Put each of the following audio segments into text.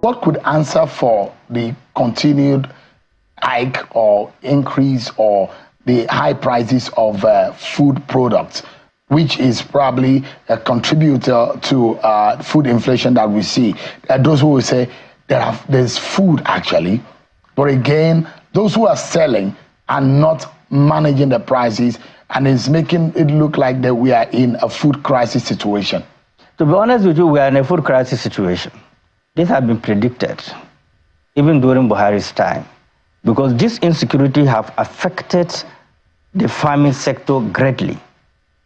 What could answer for the continued hike or increase or the high prices of food products, which is probably a contributor to food inflation that we see? Those who will say there's food actually, but again, those who are selling are not managing the prices, and it's making it look like that we are in a food crisis situation. To be honest with you, we are in a food crisis situation. This had been predicted even during Buhari's time, because this insecurity have affected the farming sector greatly.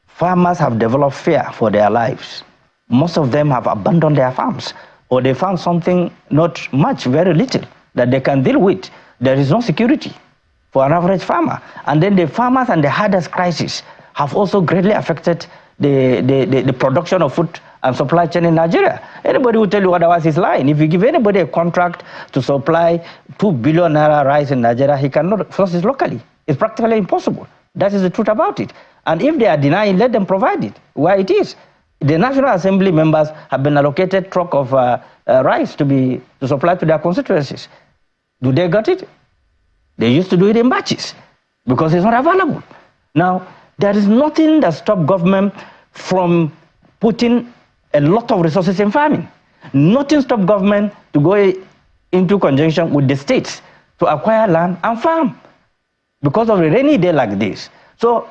Farmers have developed fear for their lives. Most of them have abandoned their farms, or they found something not much, very little, that they can deal with. There is no security for an average farmer. And then the farmers and the hardest crisis have also greatly affected the production of food and supply chain in Nigeria. Anybody who tell you otherwise is lying. If you give anybody a contract to supply 2 billion naira rice in Nigeria, he cannot source it locally. It's practically impossible. That is the truth about it. And if they are denying, let them provide it where it is. The National Assembly members have been allocated truck of rice to supply to their constituencies. Do they get it? They used to do it in batches because it's not available. Now, there is nothing that stops government from putting a lot of resources in farming. Nothing stops government to go into conjunction with the states to acquire land and farm because of a rainy day like this. So,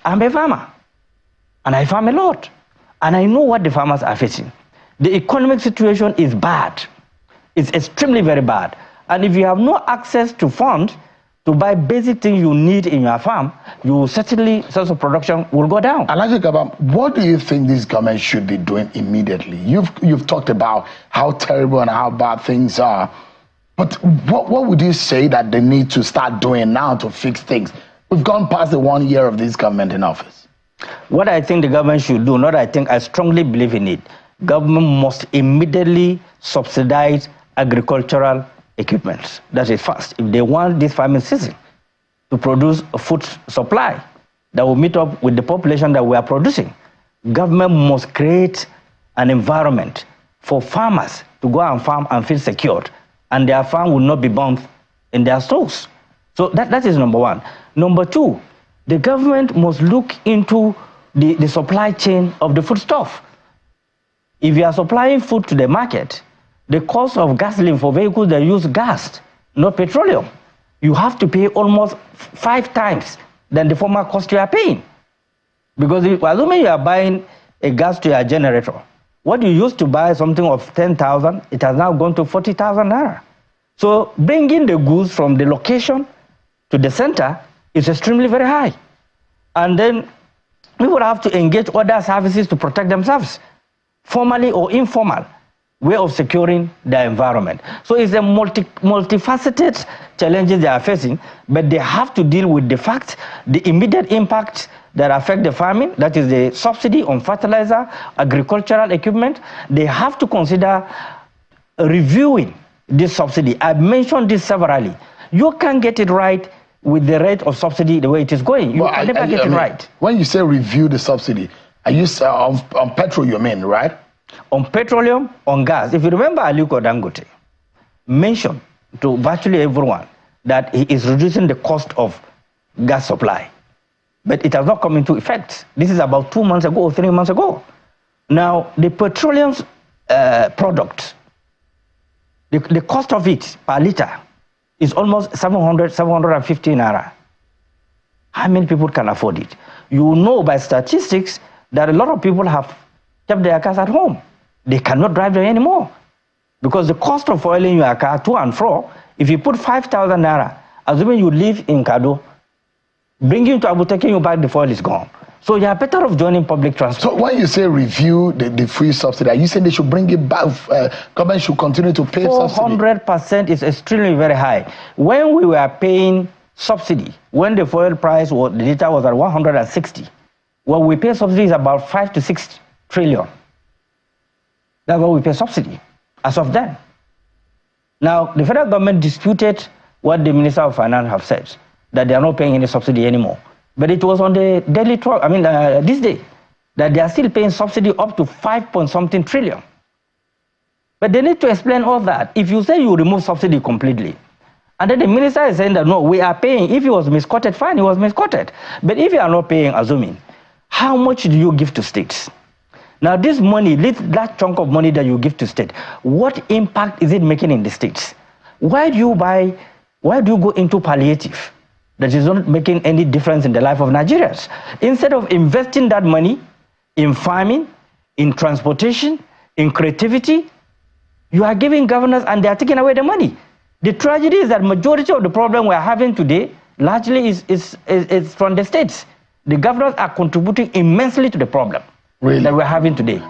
I'm a farmer, and I farm a lot, and I know what the farmers are facing. The economic situation is bad. It's extremely very bad. And if you have no access to funds to buy basic things you need in your farm, certainly sales of production will go down. Alhaji Gabam, what do you think this government should be doing immediately? You've talked about how terrible and how bad things are, but what would you say that they need to start doing now to fix things? We've gone past the 1 year of this government in office. What I think the government should do, I strongly believe in it. Government must immediately subsidize agricultural equipment. That is first. If they want this farming season to produce a food supply that will meet up with the population that we are producing, government must create an environment for farmers to go and farm and feel secured, and their farm will not be burnt in their stores. So that is number one. Number two, the government must look into the supply chain of the foodstuff. If you are supplying food to the market, the cost of gasoline for vehicles that use gas, not petroleum, you have to pay almost 5 times than the former cost you are paying. Because assuming you are buying a gas to your generator, what you used to buy something of 10,000, it has now gone to 40,000 naira. So bringing the goods from the location to the center is extremely very high. And then we would have to engage other services to protect themselves, formally or informal way of securing their environment. So it's a multifaceted challenges they are facing, but they have to deal with the fact, the immediate impact that affect the farming, that is the subsidy on fertilizer, agricultural equipment. They have to consider reviewing this subsidy. I've mentioned this severally. You can't get it right with the rate of subsidy the way it is going. You can never get it right. When you say review the subsidy, are you on petrol you mean, right? On petroleum, on gas. If you remember, Aliko Dangote mentioned to virtually everyone that he is reducing the cost of gas supply. But it has not come into effect. This is about 2 months ago or 3 months ago. Now, the petroleum product, the cost of it per liter is almost 750 naira. How many people can afford it? You know by statistics that a lot of people have kept their cars at home. They cannot drive there anymore because the cost of oiling your car to and fro, if you put 5,000 naira, assuming you live in Kado, bring you to Abu taking you back, the fuel is gone. So you are better off joining public transport. So when you say review the free subsidy, are you saying they should bring it back? Government should continue to pay 400% is extremely very high. When we were paying subsidy, when the fuel price was, the liter was at 160, what we pay subsidy is about 5 to 6 trillion. That's what we pay subsidy as of then. Now, the federal government disputed what the Minister of Finance have said, that they are not paying any subsidy anymore. But it was on the daily talk, this day, that they are still paying subsidy up to 5 point something trillion. But they need to explain all that. If you say you remove subsidy completely, and then the minister is saying that, no, we are paying. If he was misquoted, fine, he was misquoted. But if you are not paying, assuming, how much do you give to states? Now, this money, that chunk of money that you give to state, what impact is it making in the states? Why do you go into palliative that is not making any difference in the life of Nigerians? Instead of investing that money in farming, in transportation, in creativity, you are giving governors and they are taking away the money. The tragedy is that majority of the problem we are having today largely is from the states. The governors are contributing immensely to the problem that we're having today.